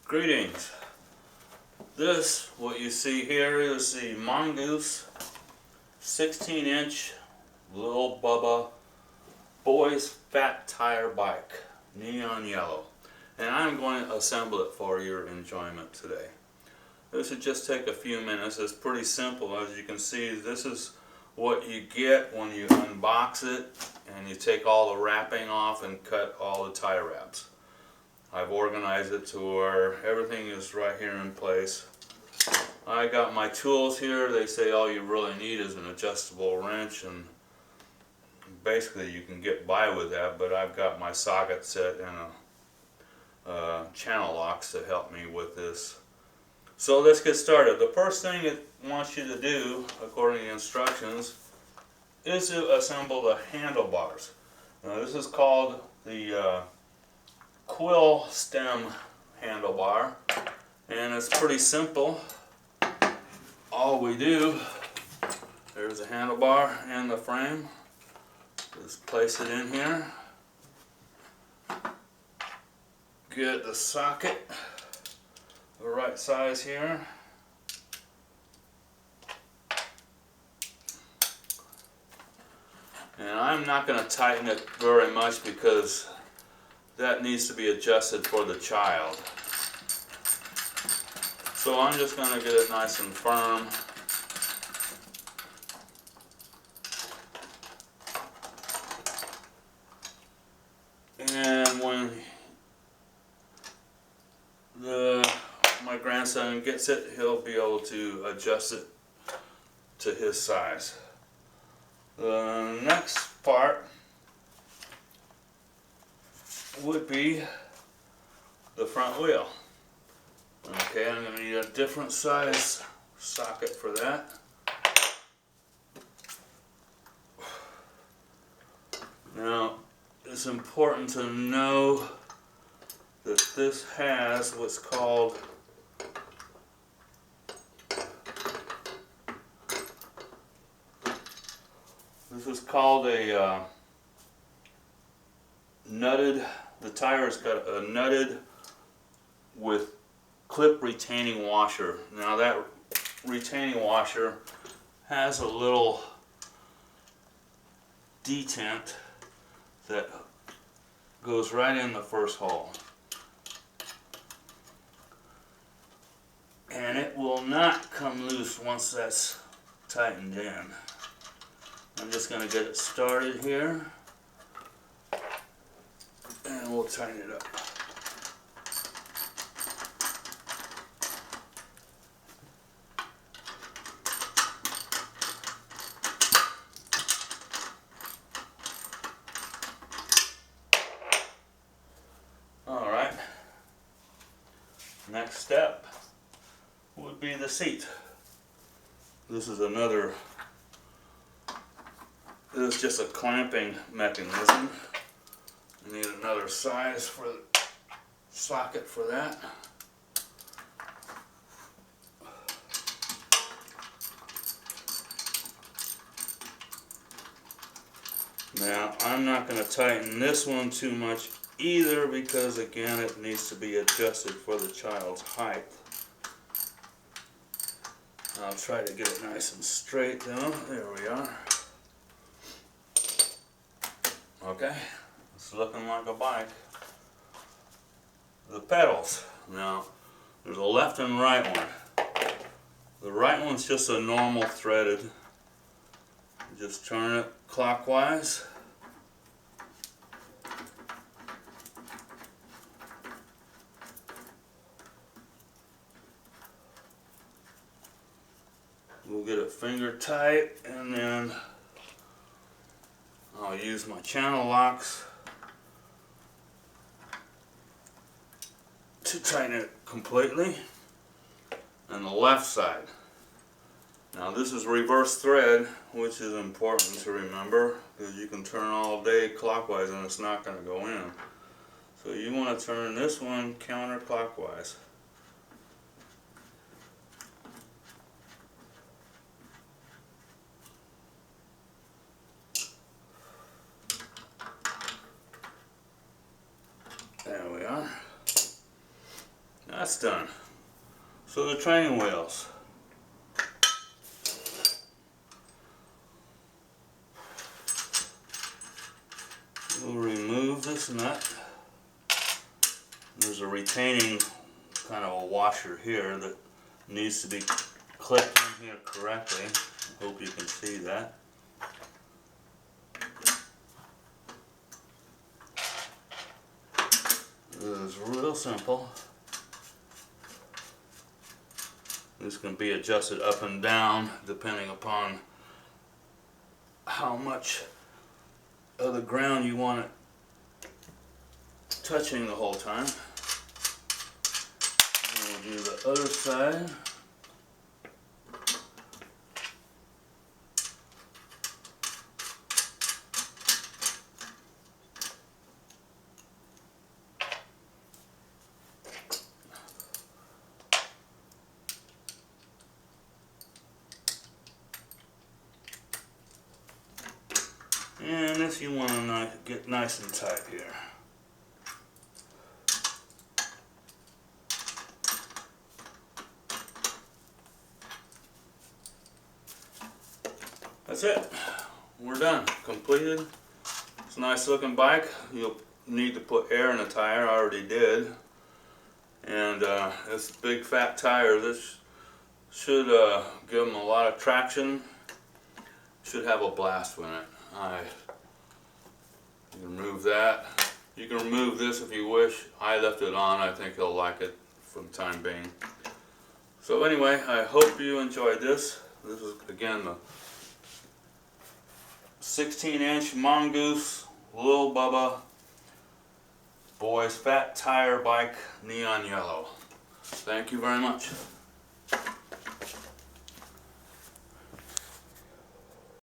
Greetings. What you see here is the Mongoose 16-inch Lil Bubba boys fat tire bike, neon yellow. And I'm going to assemble it for your enjoyment today. This would just take a few minutes. It's pretty simple. As you can see, this is what you get when you unbox it and you take all the wrapping off and cut all the tie wraps. I've organized it to where everything is right here in place. I got my tools here. They say all you really need is an adjustable wrench, and basically you can get by with that, but I've got my socket set and a channel locks to help me with this. So let's get started. The first thing it wants you to do, according to the instructions, is to assemble the handlebars. Now this is called the quill stem handlebar, and it's pretty simple. All we do, there's the handlebar and the frame, just place it in here, get the socket the right size here, and I'm not going to tighten it very much because that needs to be adjusted for the child. So I'm just going to get it nice and firm. And when my grandson gets it, he'll be able to adjust it to his size. The next part would be the front wheel. Okay, I'm going to need a different size socket for that. Now, it's important to know that this has what's called a nutted. The tire's got a nutted with clip retaining washer. Now that retaining washer has a little detent that goes right in the first hole, and it will not come loose once that's tightened in. I'm just going to get it started here and we'll tighten it up. Alright, next step would be the seat. This is just a clamping mechanism. I need another size for the socket for that. Now I'm not going to tighten this one too much either, because again it needs to be adjusted for the child's height. I'll try to get it nice and straight though. There we are. Okay, it's looking like a bike. The pedals. Now, there's a left and right one. The right one's just a normal threaded. Just turn it clockwise. We'll get it finger tight, and then I'll use my channel locks to tighten it completely. And the left side. Now this is reverse thread, which is important to remember, because you can turn all day clockwise and it's not going to go in. So you want to turn this one counterclockwise. that's done. So the training wheels. We'll remove this nut. There's a retaining kind of a washer here that needs to be clipped in here correctly. I hope you can see that. This is real simple. This can be adjusted up and down depending upon how much of the ground you want it touching the whole time. And we'll do the other side. And this you want to get nice and tight here. That's it. We're done. Completed. It's a nice looking bike. You'll need to put air in the tire. I already did. And this big fat tire, this should give them a lot of traction. Should have a blast with it. You can remove that. You can remove this if you wish. I left it on. I think he'll like it for the time being. So anyway, I hope you enjoyed this. This is again the 16-inch Mongoose Lil Bubba Boys Fat Tire Bike, neon yellow. Thank you very much.